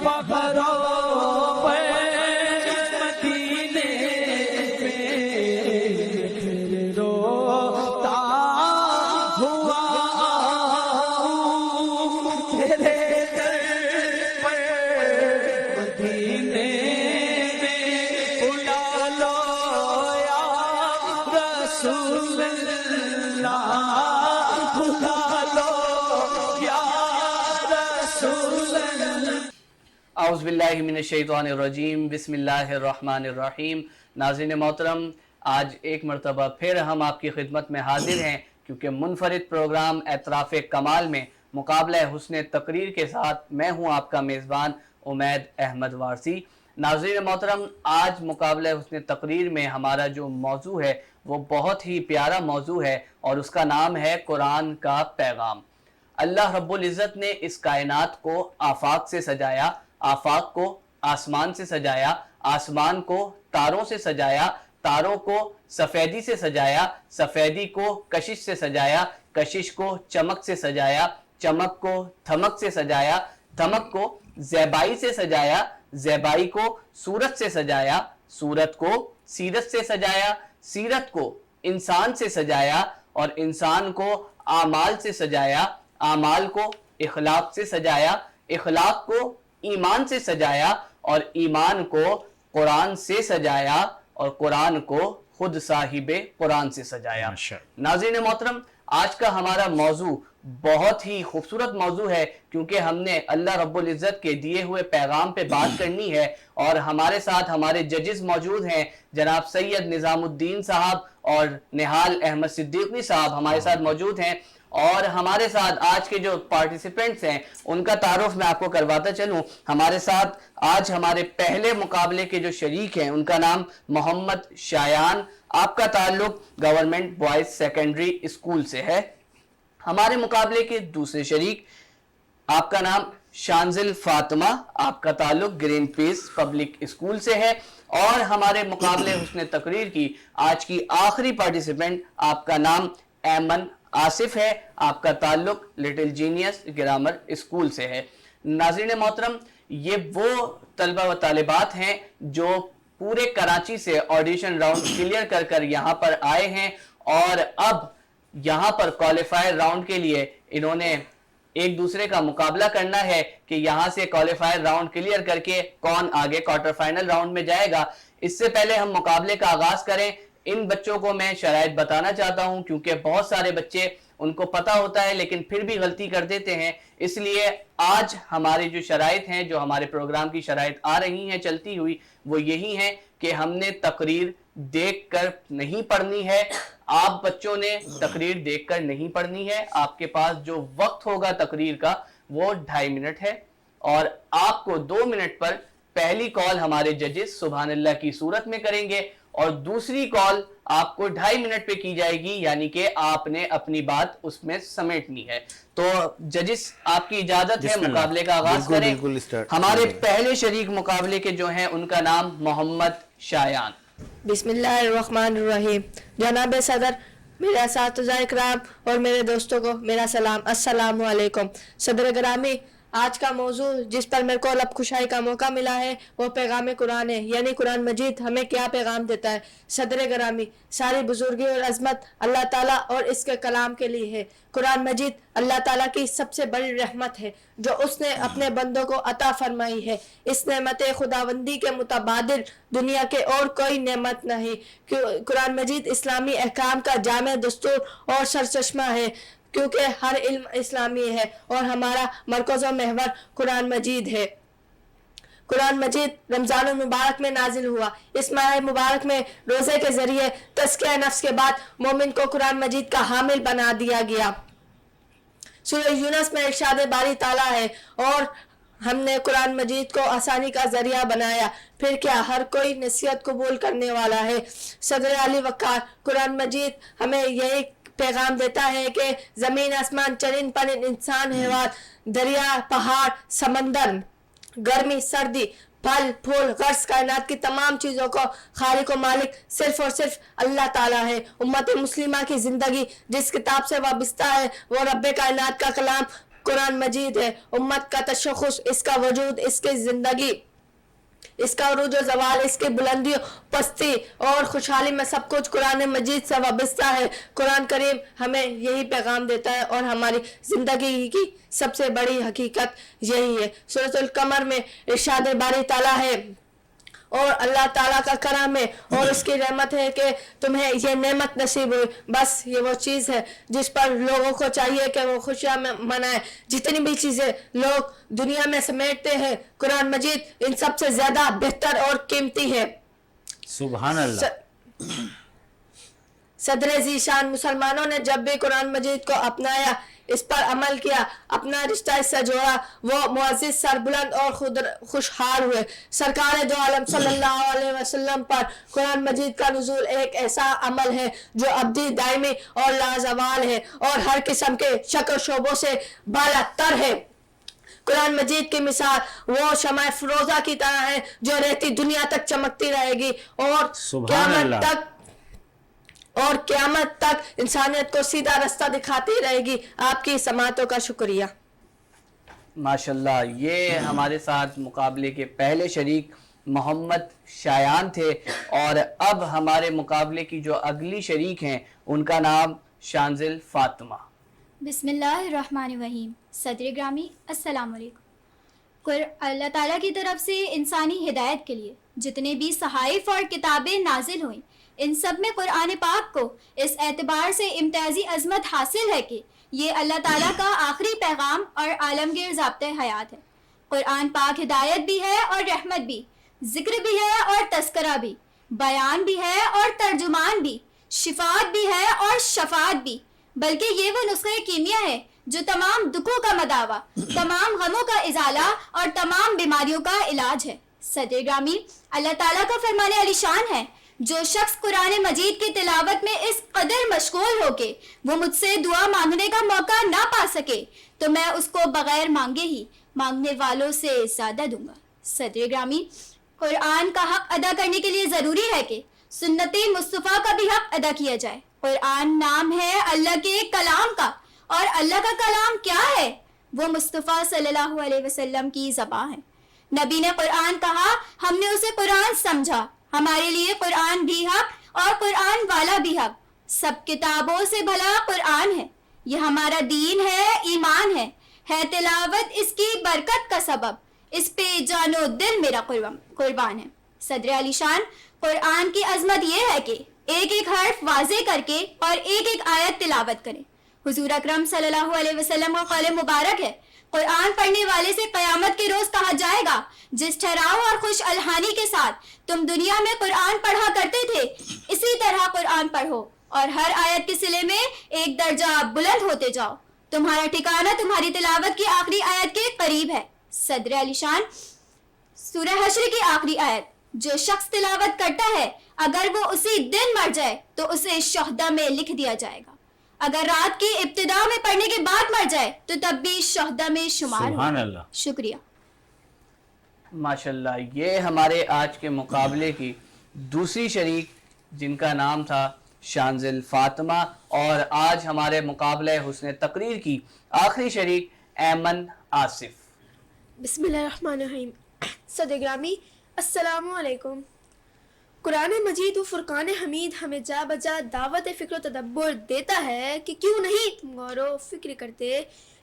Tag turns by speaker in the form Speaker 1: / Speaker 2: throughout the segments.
Speaker 1: पहरो पे मदीने पे फिर रोता हुआ आऊं तेरे दर पे मदीने में बुला लो या रसूल अल्लाह बुला लो या रसूल अल्लाह।
Speaker 2: औज़ुबिल्लाहि मिनश्शैतानिर्रजीम बिस्मिल्लाहिर्रहमानिर्रहीम। नाज़रीन मोहतरम, आज एक मरतबा फिर हम आपकी खिदमत में हाजिर हैं, क्योंकि मुनफरिद प्रोग्राम एतराफ़ कमाल में मुकाबला हुस्न तकरीर के साथ मैं हूं आपका मेज़बान उमैद अहमद वारसी। नाज़रीन मोहतरम, आज मुकाबला हुस्न तकरीर में हमारा जो मौजू है वो बहुत ही प्यारा मौजू है और उसका नाम है कुरान का पैगाम। अल्लाह रब्बुल इज़्ज़त ने इस कायनात को आफाक से सजाया, आफाक को आसमान से सजाया, आसमान को तारों से सजाया, तारों को सफ़ेदी से सजाया, सफ़ेदी को कशिश से सजाया, कशिश को चमक से सजाया, चमक को थमक से सजाया, थमक को ज़ेबाई से सजाया, ज़ेबाई को सूरत से सजाया, सूरत को सीरत से सजाया, सीरत को इंसान से सजाया और इंसान को आमाल से सजाया, आमाल को इखलाक से सजाया, इखलाक को ईमान से सजाया और ईमान को कुरान से सजाया और कुरान को खुद साहिबे कुरान से सजाया। नाज़रीन मोहतरम, आज का हमारा मौजू बहुत ही खूबसूरत मौजू है, क्योंकि हमने अल्लाह रब्बुल इज़्ज़त के दिए हुए पैगाम पे बात करनी है और हमारे साथ हमारे जजेस मौजूद हैं, जनाब सैयद निज़ामुद्दीन साहब और निहाल अहमद सिद्दीकी साहब हमारे साथ मौजूद हैं। और हमारे साथ आज के जो पार्टिसिपेंट्स हैं उनका तारुफ मैं आपको करवाता चलूं। हमारे साथ आज हमारे पहले मुकाबले के जो शरीक हैं उनका नाम मोहम्मद शायान, आपका ताल्लुक गवर्नमेंट बॉयज सेकेंडरी स्कूल से है। हमारे मुकाबले के दूसरे शरीक, आपका नाम शांजिल फातिमा, आपका ताल्लुक ग्रीन पीस पब्लिक स्कूल से है। और हमारे मुकाबले हुस्न तकरीर की आज की आखिरी पार्टिसिपेंट, आपका नाम ऐमन आसिफ है, आपका ताल्लुक लिटिल जीनियस ग्रामर स्कूल से है। नाज़रीन मोहतरम, ये वो तलबा व तालिबात हैं जो पूरे कराची से ऑडिशन राउंड क्लियर कर कर यहाँ पर आए हैं और अब यहाँ पर क्वालिफायर राउंड के लिए इन्होंने एक दूसरे का मुकाबला करना है कि यहाँ से क्वालिफायर राउंड क्लियर करके कौन आगे क्वार्टर फाइनल राउंड में जाएगा। इससे पहले हम मुकाबले का आगाज करें, इन बच्चों को मैं शराइत बताना चाहता हूं, क्योंकि बहुत सारे बच्चे उनको पता होता है लेकिन फिर भी गलती कर देते हैं। इसलिए आज हमारी जो शराइत हैं, जो हमारे प्रोग्राम की शराइत आ रही हैं चलती हुई, वो यही हैं कि हमने तकरीर देखकर नहीं पढ़नी है। आप बच्चों ने तकरीर देखकर नहीं पढ़नी है। आपके पास जो वक्त होगा तकरीर का वो 2.5 मिनट है और आपको 2 मिनट पर पहली कॉल हमारे जजेस सुभान अल्लाह की सूरत में करेंगे और दूसरी कॉल आपको 2.5 मिनट पे की जाएगी, यानी कि आपने अपनी बात उसमें समेटनी है। तो जजेस, आपकी इजाजत है, मुकाबले का आगाज करें। हमारे पहले शरीक मुकाबले के जो हैं उनका नाम मोहम्मद शायान।
Speaker 3: बिस्मिल्लाहिर्रहमानिर्रहीम। जनाब सदर, मेरे असातिज़ा इकराम और मेरे दोस्तों को मेरा सलाम, अस्सलामु अलैकुम। सदर ग्रामी, आज का मौजू जिस पर मेरे को लब खुशाई का मौका मिला है वो पैगाम कुरान है, यानी कुरान मजीद हमें क्या पैगाम देता है। सदर ग्रामी, सारी बुजुर्गी और अजमत अल्लाह ताला और इसके कलाम के लिए है। कुरान मजीद अल्लाह ताला की सबसे बड़ी रहमत है जो उसने अपने बंदों को अता फरमाई है। इस नेमत खुदावंदी के मुतबादिल दुनिया के और कोई नेमत नहीं। कुरान मजीद इस्लामी अहकाम का जामे दस्तूर और सरचश्मा है, क्योंकि हर इल्म इस्लामी है और हमारा मरकज़ व महवर कुरान मजीद है। कुरान मजीद रमज़ान मुबारक में नाजिल हुआ। इस माह मुबारक में रोज़े के ज़रिए तज़किया नफ्स के बाद मोमिन को कुरान मजीद का हामिल बना दिया गया। सूरह यूनुस में इरशाद बारी ताला है, और हमने कुरान मजीद को आसानी का ज़रिया बनाया, फिर क्या हर कोई नसीहत कबूल करने वाला है। सदर अली वक़ार, कुरान मजीद हमें यही पैगाम देता है कि ज़मीन आसमान, चरिंद परिंद, इंसान हैवान, दरिया पहाड़ समंदर, गर्मी सर्दी, फल फूल, गर्स, कायनात की तमाम चीज़ों को खालिक व मालिक सिर्फ और सिर्फ अल्लाह ताला है। उम्मत मुस्लिमा की ज़िंदगी जिस किताब से वाबस्ता है वो रब्बे कायनात का कलाम कुरान मजीद है। उम्मत का तशख़्ख़ुस, इसका वजूद, इसकी ज़िंदगी, इसका उरूज ज़वाल, इसकी बुलंदी, पस्ती और खुशहाली में सब कुछ कुरान मजीद से वाबस्ता है। कुरान करीम हमें यही पैगाम देता है और हमारी ज़िंदगी की सबसे बड़ी हकीकत यही है। सूरतुल कमर में इरशाद बारी ताला है और अल्लाह ताला का करम है और उसकी रहमत है कि तुम्हें ये नेमत नसीब हुई। बस ये वो चीज़ है जिस पर लोगों को चाहिए कि वो खुशियाँ मनाएं। जितनी भी चीज़ें लोग दुनिया में समेटते हैं, कुरान मजीद इन सब से ज़्यादा बेहतर और कीमती है।
Speaker 4: सुभान अल्लाह।
Speaker 3: सदर ज़ीशान मुसलमानों ने जब भी कुरान मजीद को अपनाया, इस पर अमल किया, अपना रिश्ता इससे जोड़ा, वो मुअज़्ज़िज़, सरबुलंद और खुशहाल हुए। सरकार दो आलम सल्लल्लाहु अलैहि वसल्लम पर कुरान मजीद का नुज़ूल एक ऐसा अमल है जो अब्दी, दायमी और लाजवाल है और हर किस्म के शक और शोबों से बालातर है। कुरान मजीद की मिसाल वो शमाए फ़िरोज़ा की तरह है जो रहती दुनिया तक चमकती रहेगी और क़यामत तक इंसानियत को सीधा रास्ता दिखाती रहेगी। आपकी समातों का शुक्रिया।
Speaker 2: माशाल्लाह, ये हमारे साथ मुकाबले के पहले शरीक मोहम्मद शायान थे और अब हमारे मुकाबले की जो अगली शरीक हैं उनका नाम शांजिल फातिमा।
Speaker 5: बिस्मिल्लाहिर्रहमानिर्रहीम। सदर ग्रामी अस्सलाम वालेकुम। अल्लाह ताला की तरफ से इंसानी हिदायत के लिए जितने भी सहाइफ और किताबें नाजिल हुई, इन सब में कुरान पाक को इस एतबार से इम्तियाजी अजमत हासिल है कि ये अल्लाह ताला का आखिरी पैगाम और आलमगीर ज़ाब्ते हयात है। कुरान पाक हिदायत भी है और रहमत भी, जिक्र भी है और तस्करा भी, बयान भी है और तर्जुमान भी, शिफात भी है और शफात भी, बल्कि ये वो नुस्खे कीमिया है जो तमाम दुखों का मदावा, तमाम गमों का इजाला और तमाम बीमारियों का इलाज है। सदर ग्रामी, अल्लाह ताला का फरमाने अलीशान है, जो शख्स कुरान मजीद की तिलावत में इस कदर मशगूल हो के वो मुझसे दुआ मांगने का मौका ना पा सके तो मैं उसको बगैर मांगे ही मांगने वालों से ज्यादा दूंगा। सदर ग्रामी, कुरान का हक अदा करने के लिए जरूरी है कि सुन्नती मुस्तफ़ा का भी हक अदा किया जाए। कुरान नाम है अल्लाह के कलाम का और अल्लाह का कलाम क्या है? वो मुस्तफ़ा सल्लल्लाहु अलैहि वसल्लम की ज़बान है। नबी ने कुरान कहा, हमने उसे कुरान समझा। हमारे लिए कुरान भी हक और कुरान वाला भी हक। सब किताबों से भला कुरान है। ये हमारा दीन है, ईमान है तिलावत इसकी बरकत का सबब। इस पे जानो दिल मेरा कुर्बान है। सदर अलीशान, कुरान की अजमत ये है कि एक एक हर्फ वाजे करके और एक एक आयत तिलावत करें। हुजूर अकरम सल्लल्लाहु अलैहि वसल्लम का कौल मुबारक है, कुरान पढ़ने वाले से क़यामत के रोज कहा जाएगा, जिस ठहराव और खुश अलहानी के साथ तुम दुनिया में कुरान पढ़ा करते थे, इसी तरह कुरान पढ़ो और हर आयत के सिले में एक दर्जा बुलंद होते जाओ। तुम्हारा ठिकाना तुम्हारी तिलावत की आखिरी आयत के करीब है। सदर अलीशान, सूरह हश्र की आखिरी आयत, जो शख्स तिलावत करता है अगर वो उसी दिन मर जाए तो उसे शहदा में लिख दिया जाएगा। अगर रात की इब्तिदा में पढ़ने के बाद मर जाए तो तब भी शहदा में शुमार होगा। शुक्रिया।
Speaker 2: माशाल्लाह, ये हमारे आज के मुकाबले की दूसरी शरीक जिनका नाम था शांजिल फातिमा और आज हमारे मुकाबले हुस्न तकरीर की आखिरी शरीक ऐमन आसिफ।
Speaker 6: बिस्मिल्लाहिर्रहमानिर्रहीम। सदर ग्रामी, अस्सलामु अलैकुम। कुरान मजीद व फुरकान हमीद हमें जा बजा दावत फ़िक्र तदब्बुर देता है कि क्यों नहीं तुम गौर व फिक्र करते,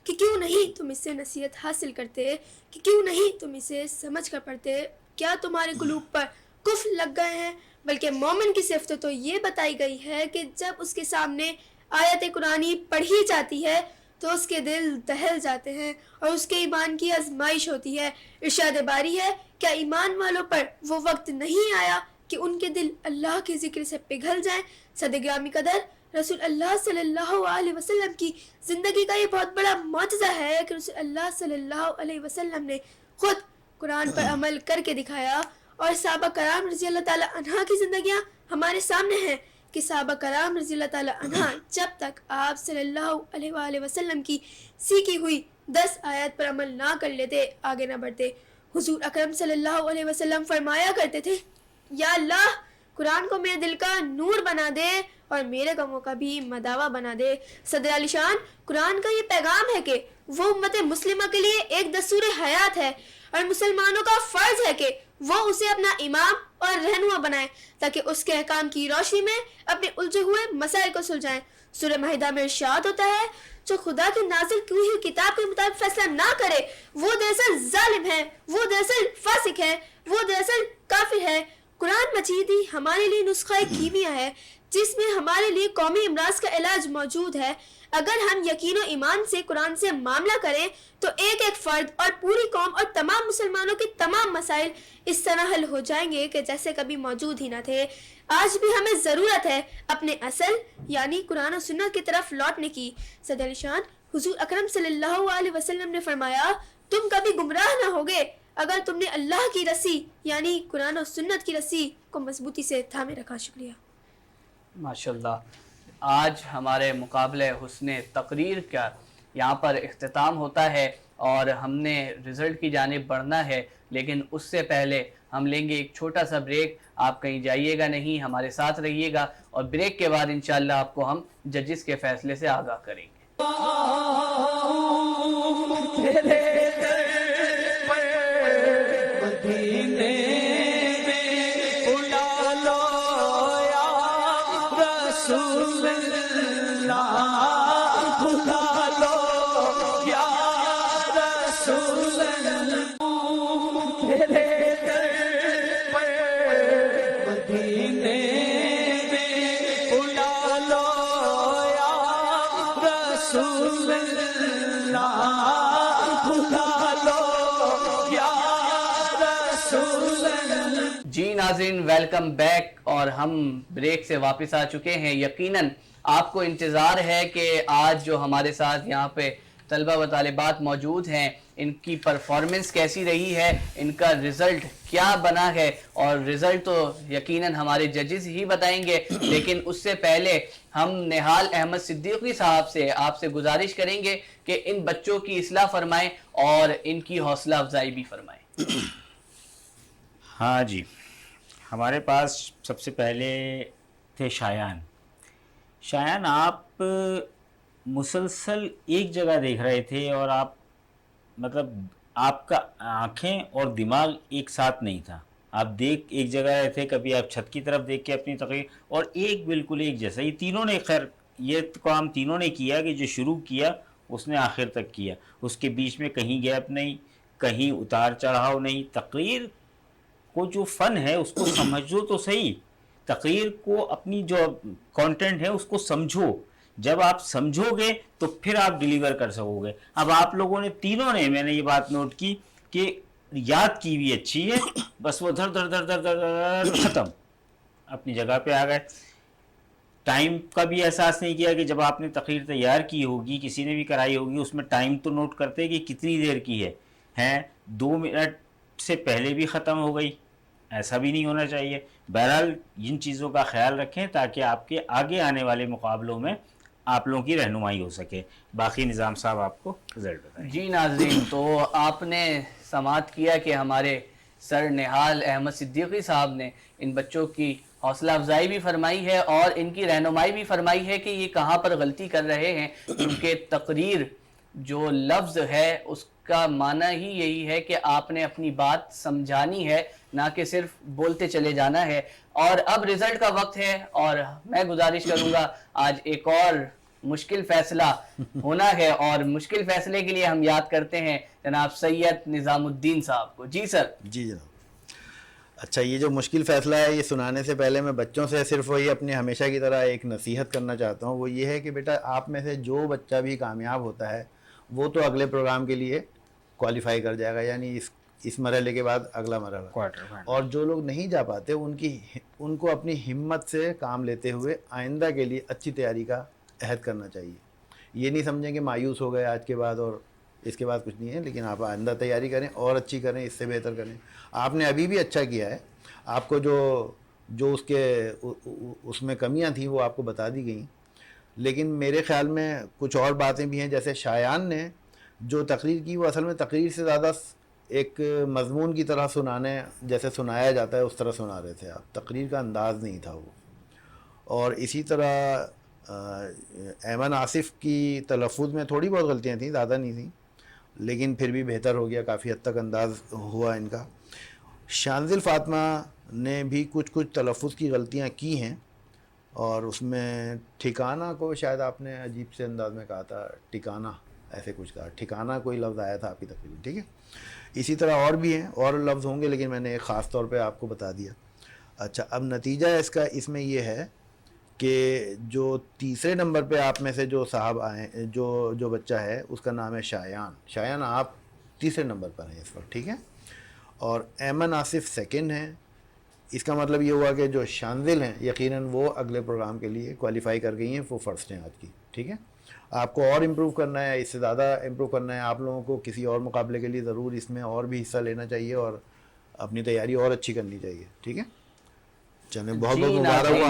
Speaker 6: कि क्यों नहीं तुम इससे नसीहत हासिल करते, कि क्यों नहीं तुम इसे समझ कर पढ़ते। क्या तुम्हारे कुलूब पर कुफ्र लग गए हैं? बल्कि मोमिन की सिफ़त तो ये बताई गई है कि जब उसके सामने आयत कुरानी पढ़ी जाती है तो उसके दिल दहल जाते हैं और उसके ईमान की आजमाइश होती है। इरशाद बारी है, क्या ईमान वालों पर वो वक्त नहीं आया कि उनके दिल अल्लाह के ज़िक्र से पिघल जाएं। सदग्रामी कदर रसूल अल्लाह सल्लल्लाहु अलैहि वसल्लम की ज़िंदगी का ये बहुत बड़ा मौजज़ा है कि रसूल अल्लाह सल्लल्लाहु अलैहि वसल्लम ने खुद कुरान पर अमल करके दिखाया और सहाबा कराम रज़ी अल्लाह ताला अन्हा की ज़िंदगियाँ हमारे सामने हैं कि सहाबा कराम रज़ी अल्लाह ताला अन्हा जब तक आप सल्लल्लाहु अलैहि वसल्लम की सीखी हुई 10 आयत पर अमल ना कर लेते, आगे ना बढ़ते। हुजूर अकरम सल्लल्लाहु अलैहि वसल्लम फरमाया करते थे, या अल्लाह قرآن کو میرے دل کا نور بنا دے اور میرے غموں کا بھی مداوا بنا دے۔ صدر علی شان، قرآن کا یہ پیغام ہے کہ وہ امت مسلمہ کے لیے ایک دستور حیات ہے اور مسلمانوں کا فرض ہے کہ وہ اسے اپنا امام اور رہنما بنائیں تاکہ اس کے احکام کی روشنی میں اپنے الجھے ہوئے مسائل کو سلجھائیں۔ سورہ مائدہ میں ارشاد ہوتا ہے جو خدا کی نازل کی ہوئی کتاب کے مطابق فیصلہ نہ کرے وہ دراصل ظالم ہے، وہ دراصل فاسق ہے، وہ دراصل کافر ہے۔ قرآن مجید ہی ہمارے لیے نسخہ کیمیا ہے جس میں ہمارے لیے قومی امراض کا علاج موجود ہے۔ اگر ہم یقین و ایمان سے قرآن سے معاملہ کریں تو ایک ایک فرد اور پوری قوم اور تمام مسلمانوں کے تمام مسائل اس طرح حل ہو جائیں گے کہ جیسے کبھی موجود ہی نہ تھے۔ آج بھی ہمیں ضرورت ہے اپنے اصل یعنی قرآن و سنت کی طرف لوٹنے کی۔ صدر علی شان، حضور اکرم صلی اللہ علیہ وسلم نے فرمایا تم کبھی گمراہ نہ ہوگے اگر تم نے اللہ کی رسی یعنی قرآن و سنت کی رسی کو مضبوطی سے تھامے رکھا۔ شکریہ۔
Speaker 2: ماشاءاللہ، آج ہمارے مقابلے حسن تقریر کا یہاں پر اختتام ہوتا ہے اور ہم نے رزلٹ کی جانب بڑھنا ہے، لیکن اس سے پہلے ہم لیں گے ایک چھوٹا سا بریک۔ آپ کہیں جائیے گا نہیں، ہمارے ساتھ رہیے گا، اور بریک کے بعد انشاءاللہ آپ کو ہم ججز کے فیصلے سے آگاہ کریں گے۔ جی ناظرین، ویلکم بیک، اور ہم بریک سے واپس آ چکے ہیں۔ یقیناً آپ کو انتظار ہے کہ آج جو ہمارے ساتھ یہاں پہ طلبہ و طالبات موجود ہیں ان کی پرفارمنس کیسی رہی ہے، ان کا رزلٹ کیا بنا ہے، اور رزلٹ تو یقیناً ہمارے ججز ہی بتائیں گے، لیکن اس سے پہلے ہم نہال احمد صدیقی صاحب سے آپ سے گزارش کریں گے کہ ان بچوں کی اصلاح فرمائیں اور ان کی حوصلہ افزائی بھی فرمائیں۔
Speaker 4: ہاں جی، ہمارے پاس سب سے پہلے تھے شایان۔ شایان، آپ مسلسل ایک جگہ دیکھ رہے تھے اور آپ مطلب آپ کا آنکھیں اور دماغ ایک ساتھ نہیں تھا، آپ دیکھ ایک جگہ رہے تھے، کبھی آپ چھت کی طرف دیکھ کے اپنی تقریر، اور ایک بالکل ایک جیسا۔ یہ تینوں نے، خیر یہ کام تینوں نے کیا کہ جو شروع کیا اس نے آخر تک کیا، اس کے بیچ میں کہیں گیپ نہیں، کہیں اتار چڑھاؤ نہیں۔ تقریر کو جو فن ہے اس کو سمجھو تو صحیح، تقریر کو اپنی جو کانٹینٹ ہے اس کو سمجھو، جب آپ سمجھو گے تو پھر آپ ڈیلیور کر سکو گے۔ اب آپ لوگوں نے تینوں نے، میں نے یہ بات نوٹ کی کہ یاد کی بھی اچھی ہے، بس وہ دھر دھر دھر دھر دھر ختم، اپنی جگہ پہ آ گئے۔ ٹائم کا بھی احساس نہیں کیا کہ جب آپ نے تقریر تیار کی ہوگی، کسی نے بھی کرائی ہوگی، اس میں ٹائم تو نوٹ کرتے کہ کتنی دیر کی ہے 2 منٹ سے پہلے بھی ختم ہو گئی، ایسا بھی نہیں ہونا چاہیے۔ بہرحال ان چیزوں کا خیال رکھیں تاکہ آپ کے آگے آنے والے مقابلوں میں آپ لوگوں کی رہنمائی ہو سکے۔ باقی نظام صاحب آپ کو رزلٹ بتائیں۔
Speaker 2: جی ناظرین، تو آپ نے سماعت کیا کہ ہمارے سر نہال احمد صدیقی صاحب نے ان بچوں کی حوصلہ افزائی بھی فرمائی ہے اور ان کی رہنمائی بھی فرمائی ہے کہ یہ کہاں پر غلطی کر رہے ہیں، کیونکہ تقریر جو لفظ ہے اس کا معنی ہی یہی ہے کہ آپ نے اپنی بات سمجھانی ہے، نہ کہ صرف بولتے چلے جانا ہے۔ اور اب رزلٹ کا وقت ہے اور میں گزارش کروں گا آج ایک اور مشکل فیصلہ ہونا ہے، اور مشکل فیصلے کے لیے ہم یاد کرتے ہیں جناب سید نظام الدین صاحب کو۔ جی سر۔
Speaker 7: جی جناب۔ اچھا، یہ جو مشکل فیصلہ ہے یہ سنانے سے پہلے میں بچوں سے صرف وہی اپنی ہمیشہ کی طرح ایک نصیحت کرنا چاہتا ہوں، وہ یہ ہے کہ بیٹا آپ میں سے جو بچہ بھی کامیاب ہوتا ہے وہ تو اگلے پروگرام کے لیے کوالیفائی کر جائے گا، یعنی اس مرحلے کے بعد اگلا مرحلہ، اور جو لوگ نہیں جا پاتے ان کو اپنی ہمت سے کام لیتے ہوئے آئندہ کے لیے اچھی تیاری کا عہد کرنا چاہیے۔ یہ نہیں سمجھیں کہ مایوس ہو گئے آج کے بعد اور اس کے بعد کچھ نہیں ہے، لیکن آپ آئندہ تیاری کریں اور اچھی کریں، اس سے بہتر کریں۔ آپ نے ابھی بھی اچھا کیا ہے، آپ کو جو اس میں کمیاں تھیں وہ آپ کو بتا دی گئیں، لیکن میرے خیال میں کچھ اور باتیں بھی ہیں، جیسے شایان نے جو تقریر کی وہ اصل میں تقریر سے زیادہ ایک مضمون کی طرح سنانے جیسے سنایا جاتا ہے اس طرح سنا رہے تھے آپ. تقریر کا انداز نہیں تھا وہ. اور اسی طرح ایمن آصف کی تلفظ میں تھوڑی بہت غلطیاں تھیں, زیادہ نہیں تھیں, لیکن پھر بھی بہتر ہو گیا, کافی حد تک انداز ہوا ان کا. شانزل فاطمہ نے بھی کچھ تلفظ کی غلطیاں کی ہیں, اور اس میں ٹھکانہ کو شاید آپ نے عجیب سے انداز میں کہا تھا, ٹھکانہ ایسے کچھ کہا, ٹھکانہ کوئی لفظ آیا تھا آپ کی تقریر میں, ٹھیک ہے. اسی طرح اور بھی ہیں, اور لفظ ہوں گے, لیکن میں نے ایک خاص طور پہ آپ کو بتا دیا. اچھا, اب نتیجہ اس میں یہ ہے کہ جو تیسرے نمبر پہ آپ میں سے جو صاحب آئے, جو بچہ ہے اس کا نام ہے شایان. شایان آپ تیسرے نمبر پر ہیں اس وقت, ٹھیک ہے. اور ایمن آصف سیکنڈ ہیں. اس کا مطلب یہ ہوا کہ جو شانزل ہیں یقیناً وہ اگلے پروگرام کے لیے کوالیفائی کر گئی ہیں, وہ فرسٹ ہیں آج کی, ٹھیک ہے. آپ کو اور امپروو کرنا ہے, اس سے زیادہ امپروو کرنا ہے. آپ لوگوں کو کسی اور مقابلے کے لیے ضرور اس میں اور بھی حصہ لینا چاہیے اور اپنی تیاری اور اچھی کرنی چاہیے, ٹھیک ہے. چلیں, بہت بہت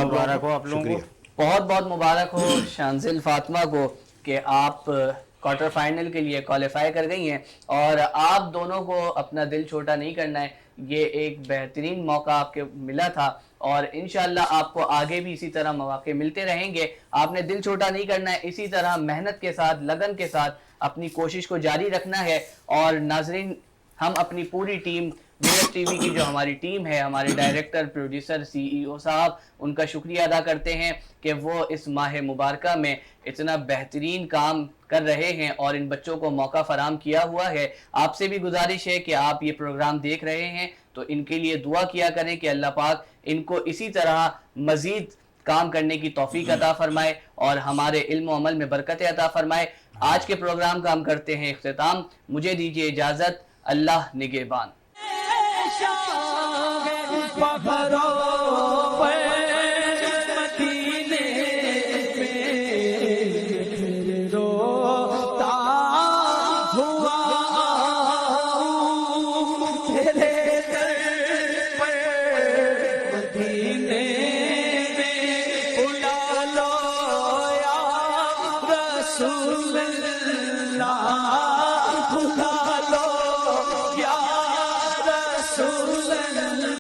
Speaker 7: مبارک ہو آپ لوگوں کو.
Speaker 2: بہت بہت مبارک ہو شانزل فاطمہ کو کہ آپ کوارٹر فائنل کے لیے کوالیفائی کر گئی ہیں, اور آپ دونوں کو اپنا دل چھوٹا نہیں کرنا ہے. یہ ایک بہترین موقع آپ کے ملا تھا, اور انشاءاللہ آپ کو آگے بھی اسی طرح مواقع ملتے رہیں گے. آپ نے دل چھوٹا نہیں کرنا ہے, اسی طرح محنت کے ساتھ, لگن کے ساتھ اپنی کوشش کو جاری رکھنا ہے. اور ناظرین, ہم اپنی پوری ٹیم ونر ٹی وی کی جو ہماری ٹیم ہے, ہمارے ڈائریکٹر, پروڈیوسر, سی ای او صاحب, ان کا شکریہ ادا کرتے ہیں کہ وہ اس ماہ مبارکہ میں اتنا بہترین کام کر رہے ہیں اور ان بچوں کو موقع فراہم کیا ہوا ہے. آپ سے بھی گزارش ہے کہ آپ یہ پروگرام دیکھ رہے ہیں تو ان کے لیے دعا کیا کریں کہ اللہ پاک ان کو اسی طرح مزید کام کرنے کی توفیق عطا فرمائے اور ہمارے علم و عمل میں برکت عطا فرمائے. آج کے پروگرام کا ہم کرتے ہیں اختتام. مجھے دیجیے اجازت. اللہ نگہبان.
Speaker 1: رسول